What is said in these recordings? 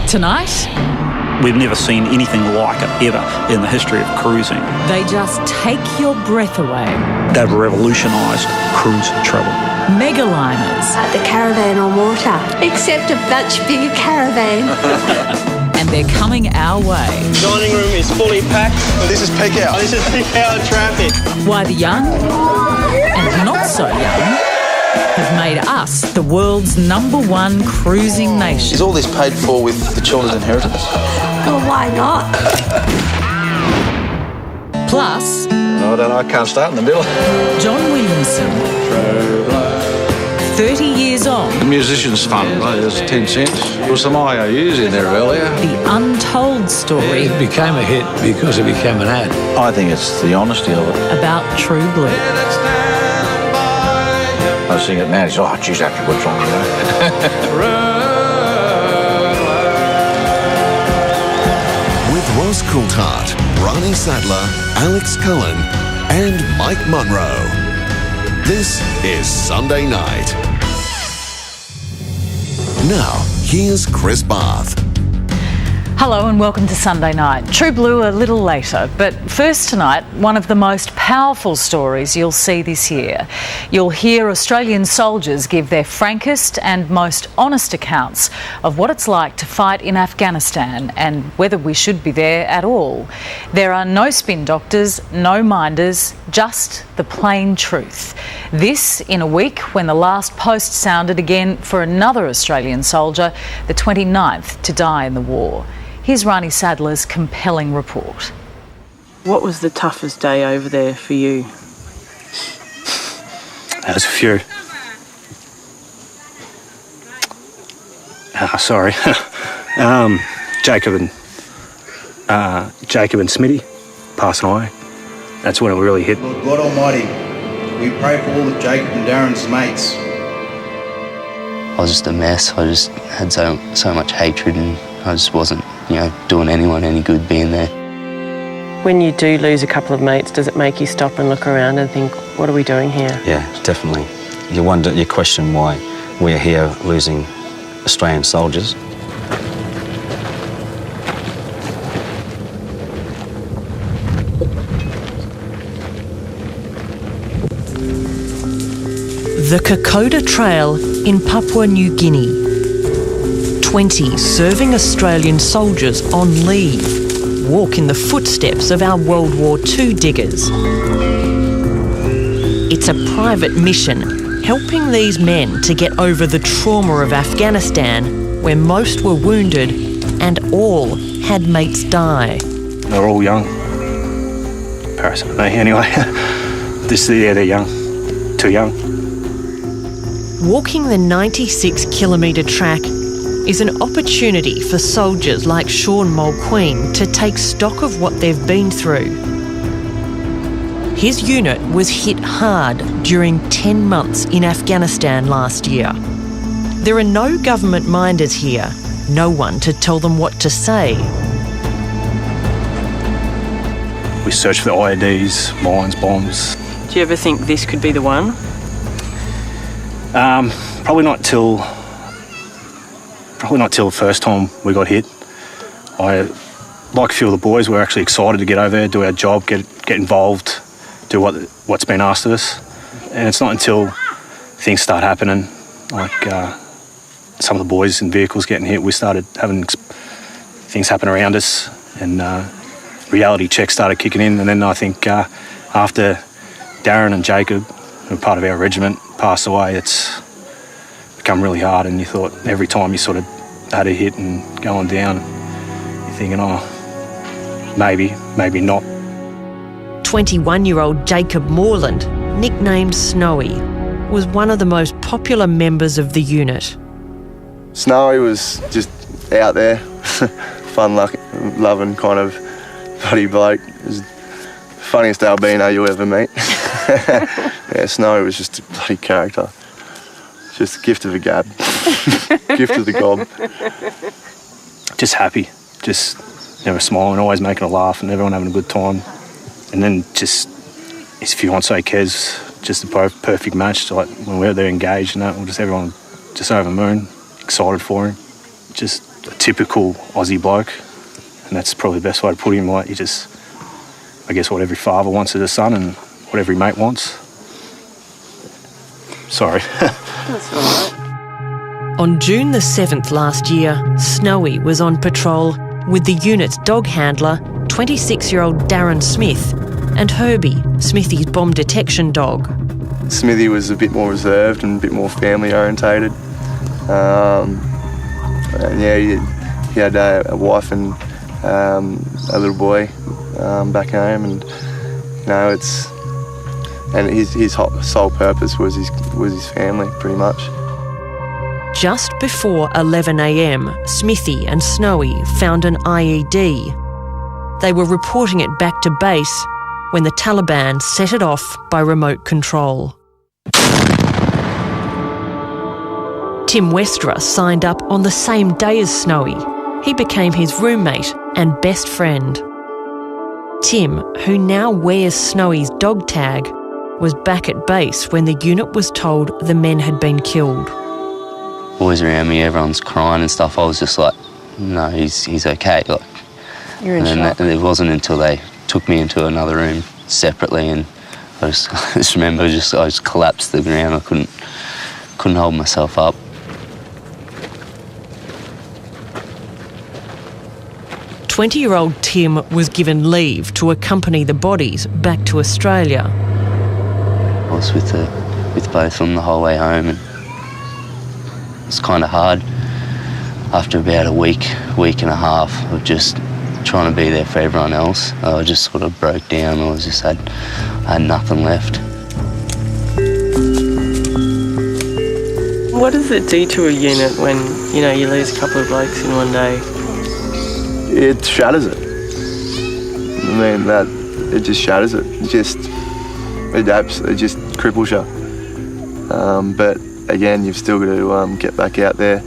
Tonight, we've never seen anything like it ever in the history of cruising. they just take your breath away. They've revolutionised cruise travel. Megaliners. The caravan on water, except a much bigger caravan. And they're coming our way. Dining room is fully packed. This is peak hour. This is peak hour traffic. Why the young and not so young have made us the world's #1 cruising nation. Is all this paid for with the children's inheritance? Well, why not? Plus, No, I don't know. I can't start in the middle. John Williamson, 30 years on, The musician's fund, right? There's 10 cents. There was some IOUs in there earlier. the untold story It became a hit because it became an ad. I think it's the honesty of it. about True Blue. I sing it now. It's, oh, geez, that's a good song, you know. With Ross Coulthart, Ronnie Sadler, Alex Cullen, and Mike Munro. This is Sunday Night. Now, here's Chris Barth. Hello and welcome to Sunday Night. True Blue a little later, but first tonight, one of the most powerful stories you'll see this year. You'll hear Australian soldiers give their frankest and most honest accounts of what it's like to fight in Afghanistan and whether we should be there at all. There are no spin doctors, no minders, just the plain truth. This in a week when the last post sounded again for another Australian soldier, the 29th to die in the war. Here's Ronnie Sadler's compelling report. What was the toughest day over there for you? There's a few. Sorry. Jacob and Smitty passing away. That's when it really hit. Lord God Almighty, we pray for all of Jacob and Darren's mates. I was just a mess. I just had so much hatred, and I just wasn't, doing anyone any good being there. When you do lose a couple of mates, does it make you stop and look around and think, what are we doing here? Yeah, definitely. You question why we're here losing Australian soldiers. The Kokoda Trail in Papua New Guinea. 20 serving Australian soldiers on leave walk in the footsteps of our World War II diggers. It's a private mission helping these men to get over the trauma of Afghanistan, where most were wounded and all had mates die. They're all young. Comparison to me, anyway. They're young. Too young. Walking the 96-kilometre track is an opportunity for soldiers like Sean Mulqueen to take stock of what they've been through. His unit was hit hard during 10 months in Afghanistan last year. There are no government minders here, no one to tell them what to say. We searched for IEDs, mines, bombs. Do you ever think this could be the one? Probably not till the first time we got hit. Like a few of the boys, we're actually excited to get over there, do our job, get involved, do what's been asked of us. And it's not until things start happening, like some of the boys in vehicles getting hit, we started having things happen around us, and reality checks started kicking in. And then I think after Darren and Jacob, who were part of our regiment, passed away, it's become really hard, and you thought every time you sort of had a hit and going down, you're thinking, oh, maybe not. 21-year-old Jacob Moreland, nicknamed Snowy, was one of the most popular members of the unit. Snowy was just out there, fun-loving kind of buddy bloke. It was the funniest albino you'll ever meet. Yeah, Snowy was just a bloody character. Just a gift of the gab. Gift of the gob. Just happy. Just never smiling, always making a laugh, and everyone having a good time. And then just his fiancée Kez, just a perfect match. Like when we were there engaged and that, just everyone just over the moon, excited for him. Just a typical Aussie bloke, and that's probably the best way to put him. Like, he just, I guess, what every father wants as a son and what every mate wants. Sorry. That's all right. On June the 7th last year, Snowy was on patrol with the unit's dog handler, 26-year-old Darren Smith, and Herbie, Smithy's bomb detection dog. Smithy was a bit more reserved and a bit more family orientated. And yeah, he had a wife and a little boy back home, and his sole purpose was his family, pretty much. Just before 11 a.m, Smithy and Snowy found an IED. They were reporting it back to base when the Taliban set it off by remote control. Tim Westra signed up on the same day as Snowy. He became his roommate and best friend. Tim, who now wears Snowy's dog tag, was back at base when the unit was told the men had been killed. Boys around me, everyone's crying and stuff. I was just like, no, he's okay. Like, you're in shock. And it wasn't until they took me into another room separately, and I just remember I just collapsed to the ground. I couldn't hold myself up. "20-year-old Tim was given leave to accompany the bodies back to Australia. I was with both of them the whole way home, and it's kind of hard after about a week and a half of just trying to be there for everyone else. I just sort of broke down. I had nothing left. What does it do to a unit when, you lose a couple of blokes in one day? It shatters it. I mean, it just shatters it. It just cripples you. But again, you've still got to get back out there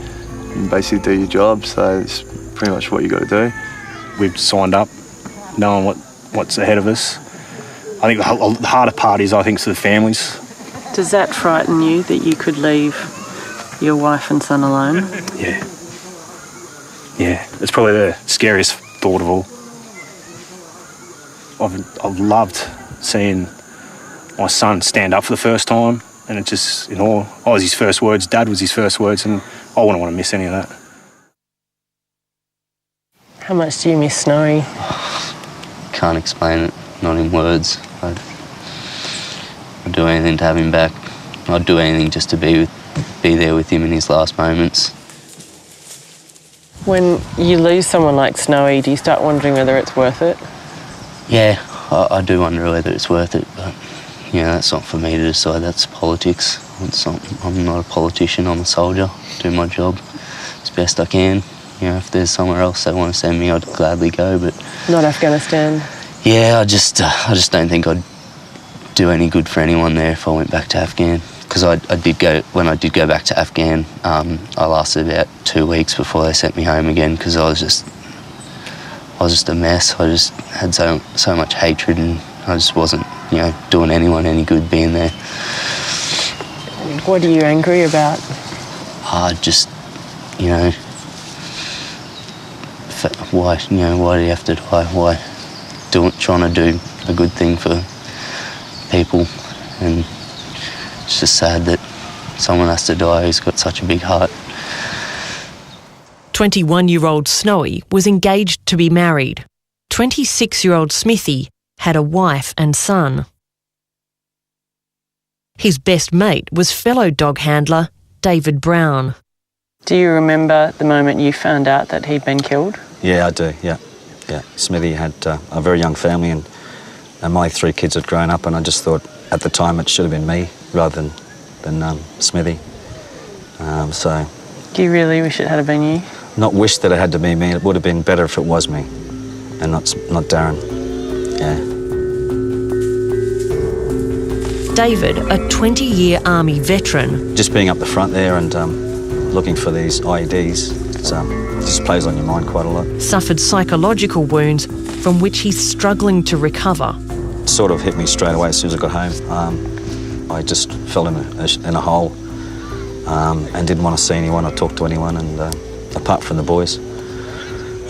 and basically do your job. So it's pretty much what you got to do. We've signed up, knowing what's ahead of us. I think the harder part is, I think, to the families. Does that frighten you that you could leave your wife and son alone? Yeah. Yeah, it's probably the scariest thought of all. I've loved seeing my son stand up for the first time, and it just, I was his first words, Dad was his first words, and I wouldn't want to miss any of that. How much do you miss Snowy? Can't explain it, not in words. I'd do anything to have him back. I'd do anything just to be there with him in his last moments. When you lose someone like Snowy, do you start wondering whether it's worth it? Yeah, I do wonder whether it's worth it, but that's not for me to decide. That's politics. I'm not a politician, I'm a soldier. Do my job as best I can. If there's somewhere else they want to send me, I'd gladly go, but... Not Afghanistan? Yeah, I just don't think I'd do any good for anyone there if I went back to Afghan. Because when I did go back to Afghan, I lasted about 2 weeks before they sent me home again, because I was just a mess. I just had so much hatred, and I just wasn't, doing anyone any good being there. What are you angry about? Just, why do you have to die? Why trying to do a good thing for people, and it's just sad that someone has to die who's got such a big heart. 21-year-old Snowy was engaged to be married. 26-year-old Smithy had a wife and son. His best mate was fellow dog handler David Brown. Do you remember the moment you found out that he'd been killed? Yeah, I do, yeah. Smithy had a very young family, and my 3 kids had grown up, and I just thought at the time it should have been me rather than Smithy. So... Do you really wish it had been you? Not wish that it had to be me. It would have been better if it was me and not Darren. Yeah. David, a 20-year Army veteran... Just being up the front there and looking for these IEDs, it just plays on your mind quite a lot. ...suffered psychological wounds from which he's struggling to recover. It sort of hit me straight away as soon as I got home. I just fell in a hole and didn't want to see anyone or talk to anyone, and apart from the boys.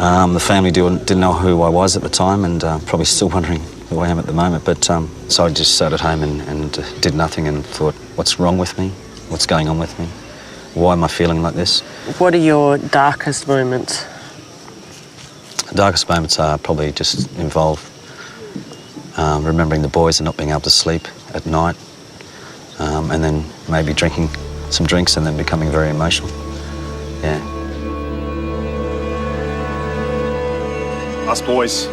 The family didn't know who I was at the time, and probably still wondering who I am at the moment. But so I just sat at home and did nothing and thought, what's wrong with me? What's going on with me? Why am I feeling like this? What are your darkest moments? The darkest moments are probably just involve remembering the boys and not being able to sleep at night, and then maybe drinking some drinks and then becoming very emotional. Yeah. Us boys,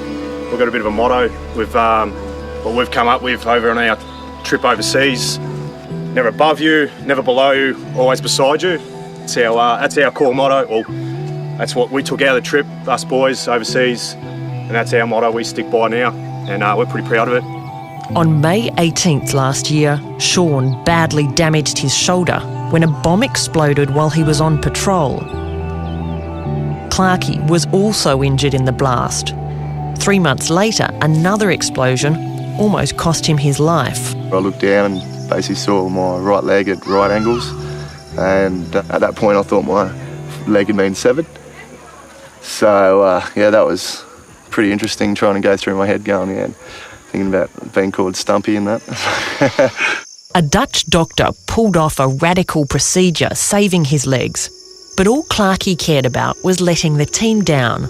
we've got a bit of a motto. We've come up with over on our trip overseas: never above you, never below you, always beside you. That's our core motto. Well, that's what we took out of the trip, us boys overseas, and that's our motto we stick by now, and we're pretty proud of it. On May 18th last year, Sean badly damaged his shoulder when a bomb exploded while he was on patrol. Clarkey was also injured in the blast. 3 months later, another explosion almost cost him his life. I looked down and basically saw my right leg at right angles, and at that point I thought my leg had been severed. So yeah, that was pretty interesting, trying to go through my head going, thinking about being called Stumpy and that. A Dutch doctor pulled off a radical procedure, saving his legs. But all Clarkey cared about was letting the team down.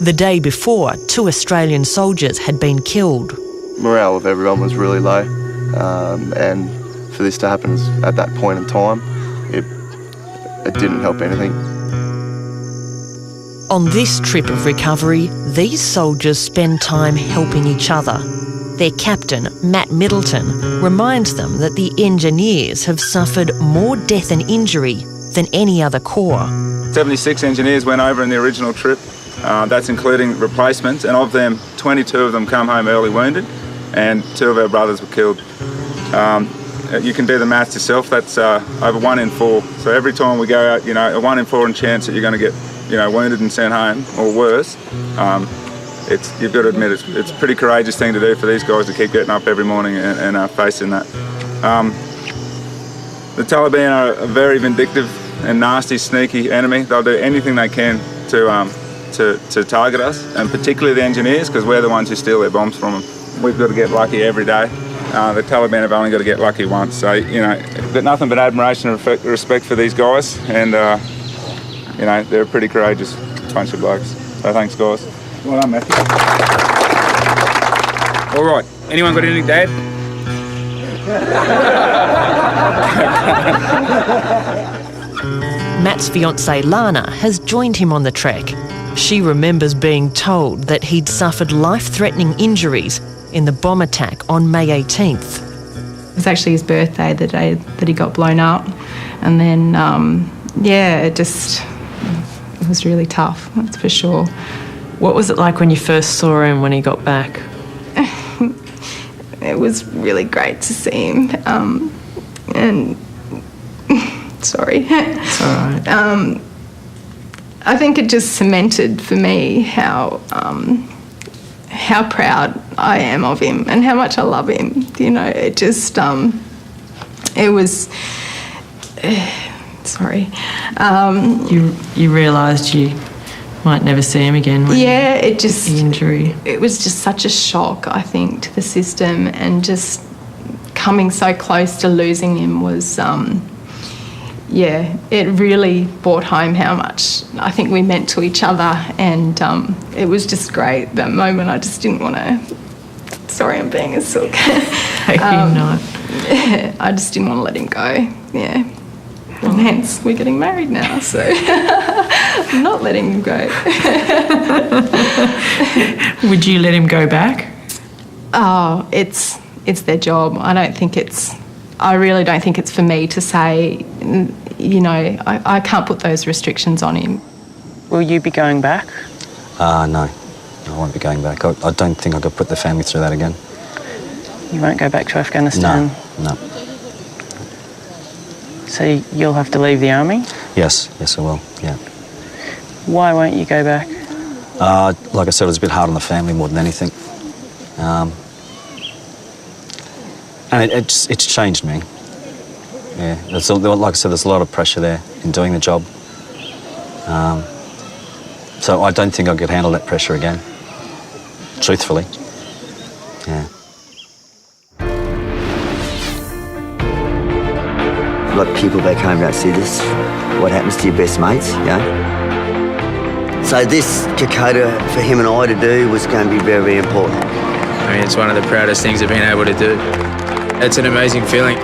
The day before, 2 Australian soldiers had been killed. Morale of everyone was really low, and for this to happen at that point in time, it didn't help anything. On this trip of recovery, these soldiers spend time helping each other. Their captain, Matt Middleton, reminds them that the engineers have suffered more death and injury than any other corps. 76 engineers went over in the original trip. That's including replacements, and of them, 22 of them come home early wounded, and 2 of our brothers were killed. You can do the maths yourself. That's over 1 in 4. So every time we go out, a 1 in 4 chance that you're going to get, wounded and sent home, or worse. You've got to admit it's a pretty courageous thing to do for these guys to keep getting up every morning and facing that. The Taliban are a very vindictive and nasty, sneaky enemy. They'll do anything they can to target us, and particularly the engineers, because we're the ones who steal their bombs from them. We've got to get lucky every day. The Taliban have only got to get lucky once. So, got nothing but admiration and respect for these guys, and, they're a pretty courageous bunch of blokes. So thanks, guys. Well done, Matthew. All right, anyone got anything to add? Matt's fiancée Lana has joined him on the trek. She remembers being told that he'd suffered life-threatening injuries in the bomb attack on May 18th. It was actually his birthday, the day that he got blown up. And then, it was really tough, that's for sure. What was it like when you first saw him when he got back? It was really great to see him. And sorry. It's all right. I think it just cemented for me how proud I am of him and how much I love him. It just it was. Sorry. You realised you might never see him again. The injury. It was just such a shock, I think, to the system, and just coming so close to losing him was, it really brought home how much I think we meant to each other, and it was just great. That moment, I just didn't want to. Sorry, I'm being a sook. I just didn't want to let him go. Yeah. And hence, we're getting married now, so I'm not letting him go. Would you let him go back? Oh, it's their job. I really don't think it's for me to say, I can't put those restrictions on him. Will you be going back? No, I won't be going back. I don't think I could put the family through that again. You won't go back to Afghanistan? No. So you'll have to leave the army? Yes, I will, yeah. Why won't you go back? Like I said, it was a bit hard on the family more than anything. And it's changed me. Yeah, like I said, there's a lot of pressure there in doing the job. So I don't think I could handle that pressure again, truthfully. Yeah. A lot of people back home don't see this, what happens to your best mates, you know. So this Kokoda, for him and I to do, was going to be very, very important. I mean, it's one of the proudest things I've been able to do. It's an amazing feeling.